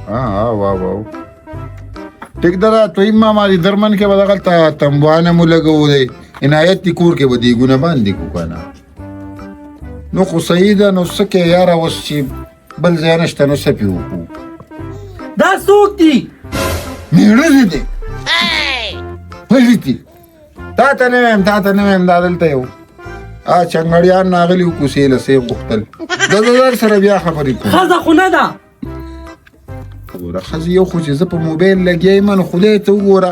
واو ټیک ده توی ما دې درمن کې به دغلته تنبوانه مو لګو دی عنایت دي کور کې به دیګونه باندې کو کنه نو خو صحیح ده نو څه کې یاره اوس چې بل ځای نشته نو څه پې وکړو دا څوک دي مېړه دي ولې دي تا ته نه ویم دا دلته یو چنګړیان ناغلي وو کوڅې له سیب غوښتل د در سره بیا خبرې کوم ښځه خو نه ده ګوره ښځې یو خو چې زه په موبایل لګیا یم نو خدای ته وګوره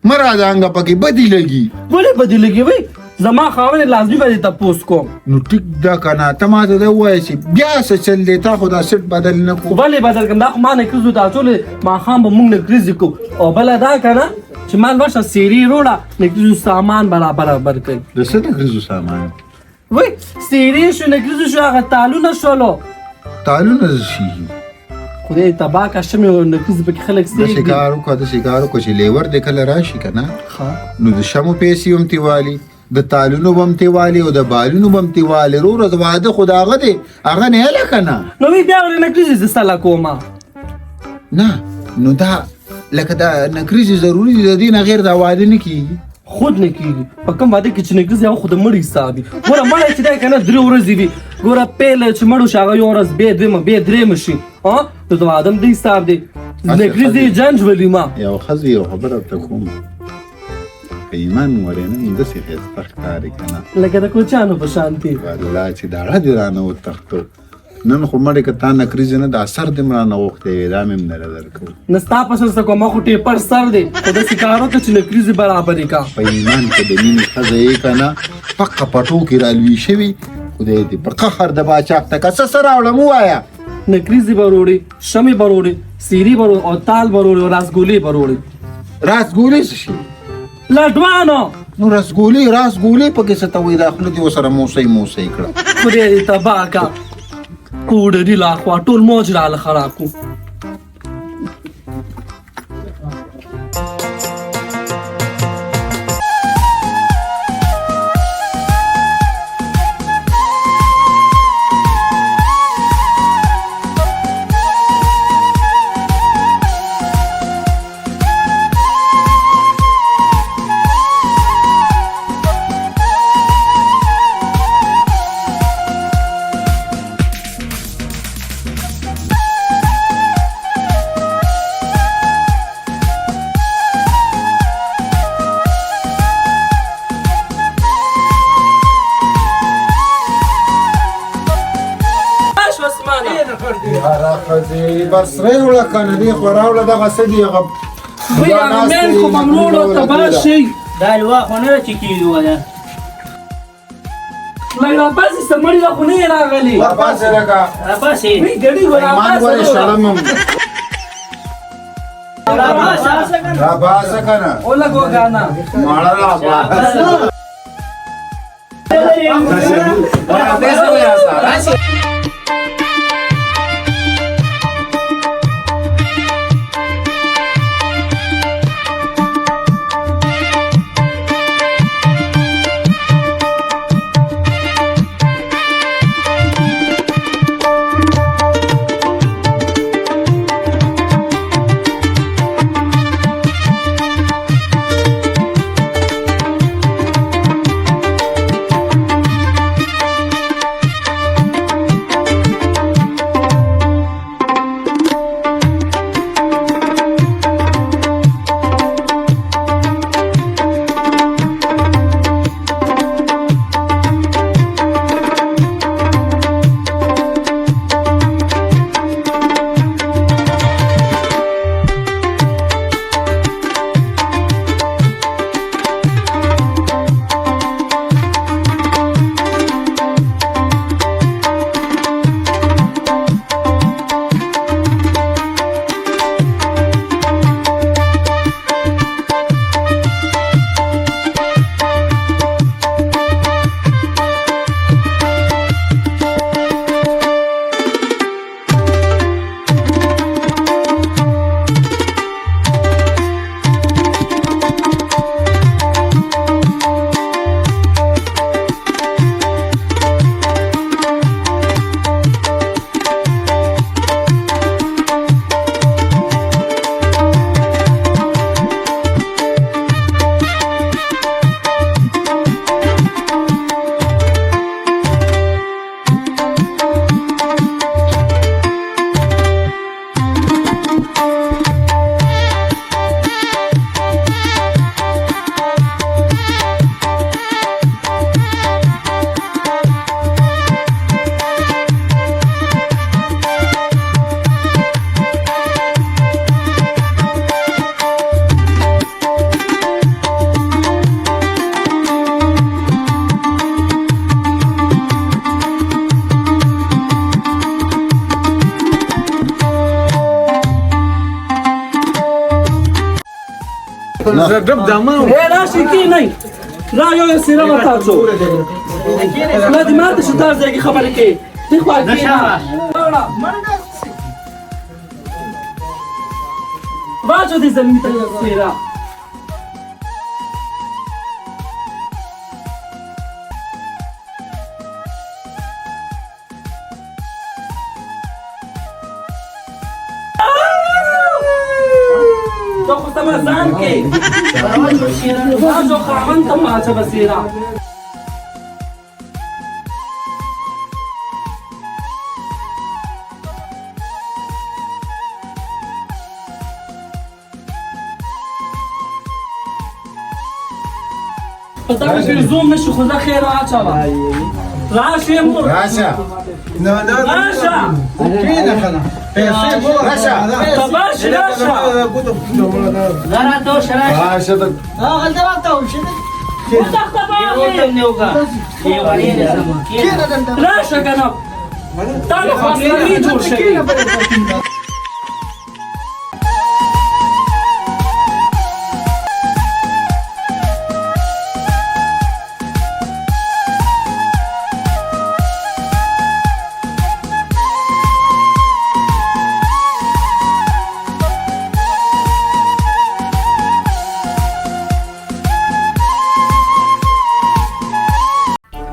مه راځانګه پکې بدې لګي ولې بدې لګي وی زما خاوند لازمي به دې تپوس کوم نو ټیک ده که نه ته ما ته دا ووایه چې بیا څه چل دی تا خو دا سیټ بدل نه کړو ولې بدل کړم دا خو ما نکریزو ته اچولې ماښام به مونږ نکریزې کوو او بله دا که نه چې ما ورشه سیرې روړه نکریزو سامان برابر کوي د څه نکریزو سامان وی سیرې شو نکریزو شو هغه تالونه شولو تالونه شي خدای تباه که شمې نکریزې پکې خلک داسې کار وکړه چې لیور دې کله راشي که نه نو د شمو پیسې هم تیوالي د تالونو به هم تیوالي او د بالونو به هم تیوالي وروره د واده خو د هغه دی هغه نه یې لکه نه نو وی بیا ولې نکریزې زه سله کومه نه نو دا لکه دا نکریزې ضروري دي د دې نه غیر دا واده نه کېږي خود نه کېږي په کوم واده کې چې نکریزې هغه خو د مړي حساب وي ګوره مړی چې دی که نه 3 ورځې وي ګوره پیل چې مړ شي هغه 1 ورځ بیا دویمه بیا درېیمه شي نو د واده هم د حساب دی نکریزې جنج ولیمه یو ښځې یو خبره ورته کوم که ایمان ولې نه همداسې ښایسته ښکاري که نه لکه د کوچیانو په شانتې والله چې داړه دې رانه وتښتو نن خو مړې که تا نکریزې نه دا سر دې م رانه غوښتی وې دا مې هم نه درکوو نه ستا په سر څه کوم خو ټیپر سر دی خو داسې کار وکړه چې نکریزې برابرې کا په ایمان که د مینې ښځه یې که نه پقه پټو کې رالوي شوي خدای دې پر قهر د باچاق ته که څه راوړم ووایه نکریزې به وروړې شمې به وروړې سیري به وروړې او تال به وروړې او راسګولې به وروړې راسګولې څه شي لډوانو نو راسګولې پکې څه ته وایي دا خوله دې ورسره موسی کړه خدای دې تباه کا کوډري لا خوا ټول موج راله خراب کو بس راوړه کنه دې خو راوړه دغه څه دي هغه وی هغه مین خو ممنوړو تباه شي دا لوا خو نه چې کېږي ولا لږ راپاسې سمړي لا خو نه یې راغلي راپاسې لکه راپاسې وی ګړي ایمان ولې شرم هم راپاسه کنه او لګو غانا ماړه راپاسه راشي کینئ را یو سیره به تاسو نه دې ماته شو تاسو ځای کې خبرې کوي دې خوا کښېنه واچو دې زمین ته سیره تو خو ته ځان کې واچو خاوند ته واچه به سیره پتا کې زوم نشو خو دا خیر واچوه راشي مور راشه راشه تباش راشه زرا تو شراش راشه ته راشه کنه تا له خاصري جوړ شوی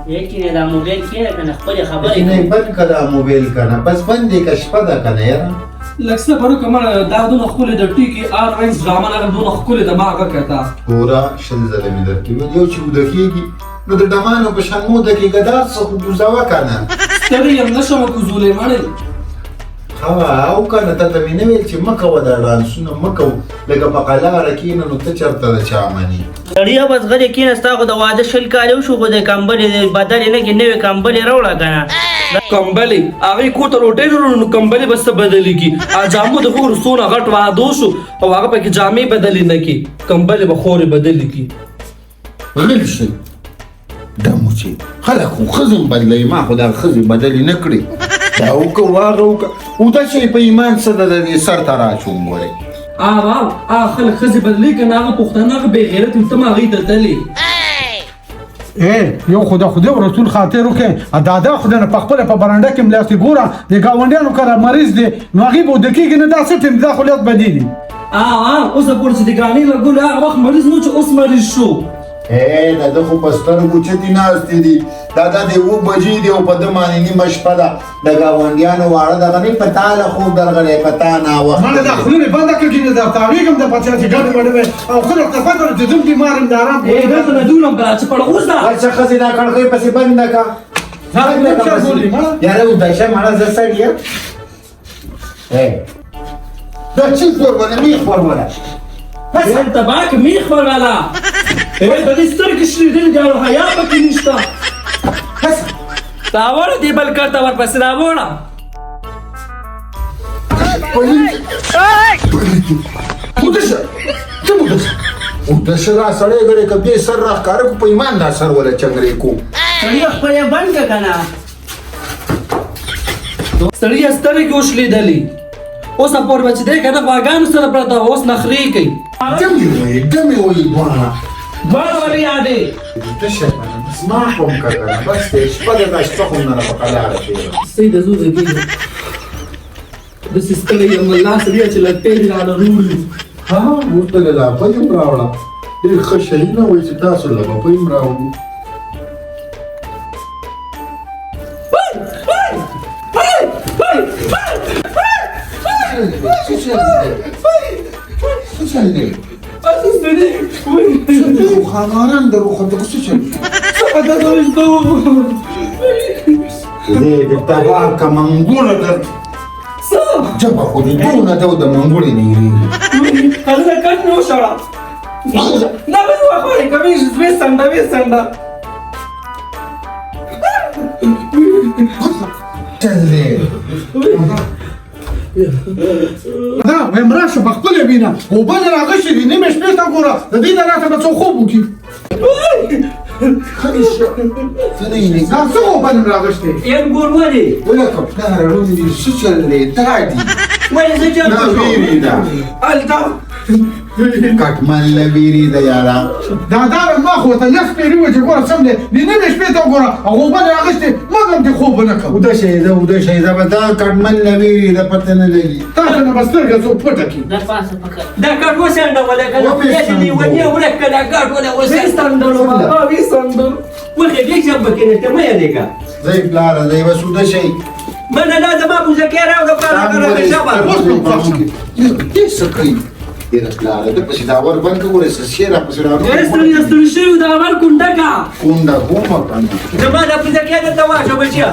یکی دا موبایل کې کنه خپل خبرې نه بند کړه موبایل کنه بس بند دې کښ پدا کنه یار لکسه پرو کمر دا دونه خپل د ټیکی آر وینز ډرامه هغه دونه خپل د ماغه کتا پورا شل زله مې درکې یو چې ودکېږي نو د ډمانو په شان مو دکې ګدار څه بوزاوه کنه ستړي يم نشم کوزولې مړې او کنه ته مې نه ویل چې مکه ودا ډانسونه مکه لکه په قلاره کې نو ته چرته د چا مانی سړیا بس غره کې نستا خو د واده شل کالو شو خو د کمبل بدل نه کې نوې کمبل راوړه کنه کمبلې هغه کو ته روټې نو کمبلې بس بدلې کی اجامو د خور سونه غټ وادو شو او هغه پکې جامې بدلې نه کی کمبلې به خورې بدلې کی غل شي دمو چې خلک خو خزم بدلې ما خو دا خزم بدلې نه کړې دا وکه واغه وکه او دا شي په ایمان سره د سر ته راچوم وره واو خلک خزي بدلې کنه هغه پښتنه به غیرت ته ما غي ته تلې یو خدا او رسول خاطر وکي دادا خدای نه پخپل په برانډه کې ملاسي ګوره د گاونډیانو کړه مریض دي نو هغه بو دکې نه داسې تم داخليات بديلي اوس په ورته دي غاني لګول هغه وخت مریض نو چې اوس مریض شو دا د خو پسترګو چتی ناشتي دي دا د و بجې دی او په دمانې نیمه شپه ده د گاونډیانو واړه دغه نه پتا له خو درغلې پتا نه وخت ما دا خلونه بنده کې نه دا تعویګم د پاتې چې ګډ مړ او خلک ته پاتې د دې بیمارم د آرام دا ته دونم بل چې په اوس دا ورڅ خزینه کړکې پسې بند کا یاره و دشه مړه ز سړیا دا چې زور باندې میخ ورونه انت باک میخ وروالا په دې سترګې شری دل جوړ حیا پکې نشتا تاور دی بل کرتا ور پس راوړه ودشه را سړی غړې کبي سر راخ کار کو په ایمان دا سر ولا چنګرې کو سړیا خپل بند کنه سړی سترګې وشلې دلی اوس په ور بچ دې کنه باغان سره پرته اوس نخري کوي دمي وي بوانا بار ور یادې دشه بس ما هم کړه بس شپه د شپه هم نه په قلاره کې سید زوز کې د سستلې یم الله سړي چې لټې دی على روړي ها ورته لا په یم راوړه دې خشینه وای چې تاسو لا په یم راوړو خاناران درو خطه څه چل دې تبع کمنګول در جبا خو دې دونه د منګولې نه یری هغه کټ نو شړا دا به واخورې کوي زوی سندا چلې دا ومراشه بخپل بينا وبل راغشي دي نیمه شپه تا ګوره د دې نه راته به څو خوب وکي خديش خديني دا څو بل راغشتي یم ګوروري ولكم نهر روني شو چلې دادي وای زه نا جام ویری دا الدا کټمن لویری د یارا دادا ما خو ته لس پیری و چې ګوره سم دی د نیمې شپې ته وګوره هغه بل اغشتې ما هم دې خوب نه کوم وده شهیده به دا کټمن لویری د پته نه لګي تاسو نه بسترګه څو پټه کی دا پاسه پکړ دا کټ وسنده ولا کنه دې دی ونی ورکه دا کټ ولا وسنده ویستندلو بابا ویستندلو وخه دې چې بکنه ته مې نه کا زي پلاره دی بس وده شي من لازم ابو زكريا او قال شباب دې سکري دې پلاره د پښې دا ور باندې ګورې سشيره پښې راو استل شي دا ور کونډکا کونډه کومه باندې زمان ابو زكريا د تواشه بچیا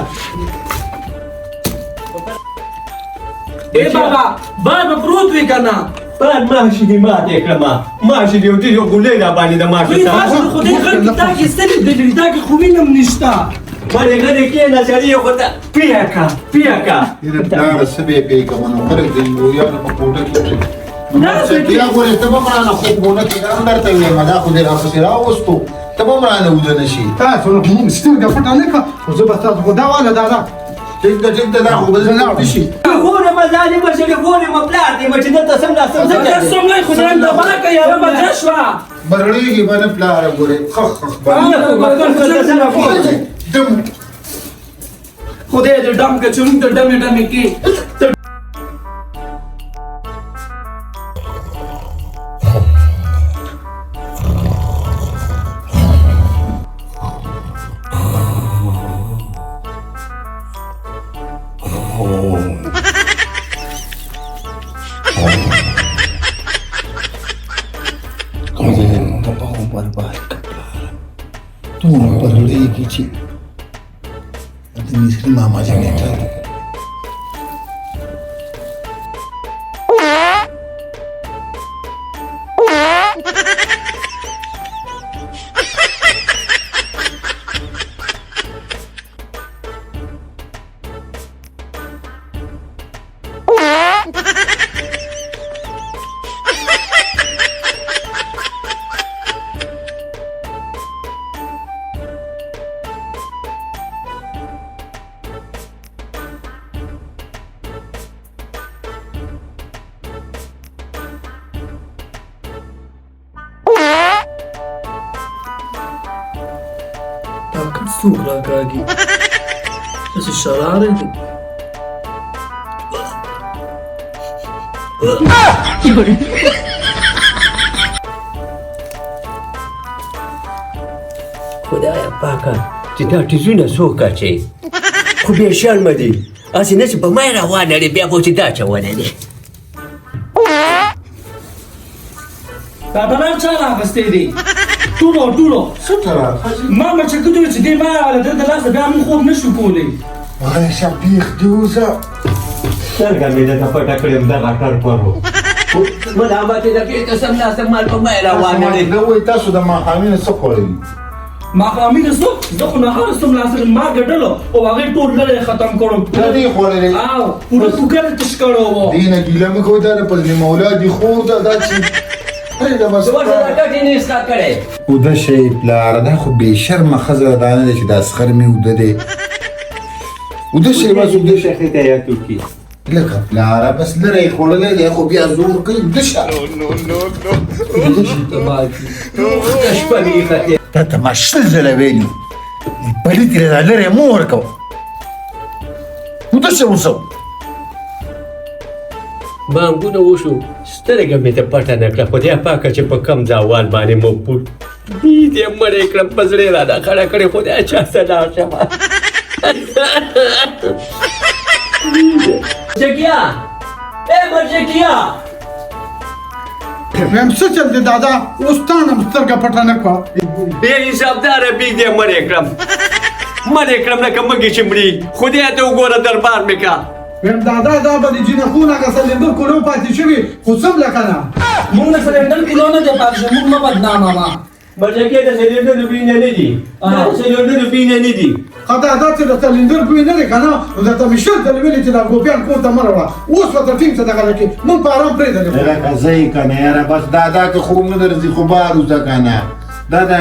اے بابا پروت وی کنه بان ماشي دي ما تکرما ماشي دي ودي یو ګولې دا باندې د ماشي وی تا تاسو خدای خلک تا کې ستل د لیدا کې خو وینم نشتا باندې غږ کې نه شری یو خدای پیاکا دې پلاره سبه په کومه خلک دې یو نه په کوټه کې بیا ګورې ته به مرانه خوبونه کې دا درته ویم دا خو دې راپسې راوستو ته به مرانه وده نه شي تاسو نو موږ سترګه پټه نه کړه خو زه به تاسو خو دا واله دادا ټیک ده دا خو به زه نه شي غوړه مزالي مشه غوړه مپلار دي چې د تسم لا سم زه سم نه خدای ته بلکه یا به جشوا برړېږي باندې پلاره ګورې خخ دم خدای دې ډم کې چون ته ډمې کې برړېږي چې د مصري ماما جنېټر طاقت څوک راکاږي داسې شراره دي خدایا پاکه چې دا ټیزونه څوک اچوي خو بې شرمه دي هسې نه چې په ما یې روانه دی بیا خو چې دا اچولی دی دا بلان چا راغستی دی ټولو څه ته راغلی ما چې کدو چې دی ما راغله ده د لاسه بیا موږ خوب نشو کولی وای شبیخ دې وځه څرګه مې درته پټه کړې دغه ټرپر و ملامت یې د کې قسم لا سم مال په ما یې روانه دی نه وای تاسو د ماښامي نه څه خوړلي ماښامي نه څوک زه خو نهار سم لاسه ما ګډلو او هغې ټول لرې ختم کړم نه دې خوړلې او پوره کوکر تش کړو و دې نه ګیله مې کوي دا د پزنې مولا دي خور ده دا چې دا بس زما سره کټې نه ستا کړی وده شي پلاره دا خو بې شرمه ښځه دا نه دی چې دا سخر مې وده دی وده شي بس وده شي شیخې ته یاد وکړي لکه پلاره بس لرې یې خوړلی دی خو بیا زور کوي وده شه شپه مې خطې تا ته ما شل ځله ویلي بلې ترې دا لرې مه ورکوه وده شه اوسه بانګونه وشو سترګه مې ته پټه نه کړه خدای پاکه چې په کم ځوان باندې مو پور دې مړې کړم په زړه راده خړه کړې خدای چا ته لاړ شمه مرجکیا اے مرجکیا ویم څه چل دی دادا اوس تا نه سترګه پټه نه کړه بې حسابداره بې دې مړې کړم لکه مږې چې مري خدای ته وګوره دربار مې کا ویم دادا دا به د جینکو هغه سلنډر کولو پاتې شوي خو څه لکه نه موږ نه سلنډر کیلو نه دی پاتې شوی موږ مه بدنامه ما مرجکیا د سلنډر بوی نه دي سلنډر بوی نه دي ښه دا چې د سلنډر بوی نه دی که نه نو درته مې شل ځلې ویلي چې دا ګوپیان کور ته مه راوړه اوس ورته ټینګ څه دغه راکړي موږ په ارام پرېږدلې لکه زه یې که نه یاره بس دا که خوب نه درځي خو بار وځه که نه دا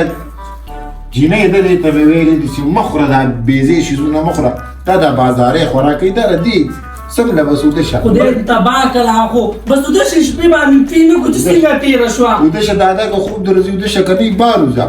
جینۍ دلې ته مې ویلي دي چې مه خوره دا بیزې شیزونه مه خوره دا بازارۍ خوراکۍ دره دي څنګه بس ودشه خدای دې تباه کړه خو بس ودشه شپې باندې پینې کو چې څنګه تېره شوه ودشه دادا که خوب درځي ودشه کني بار وځه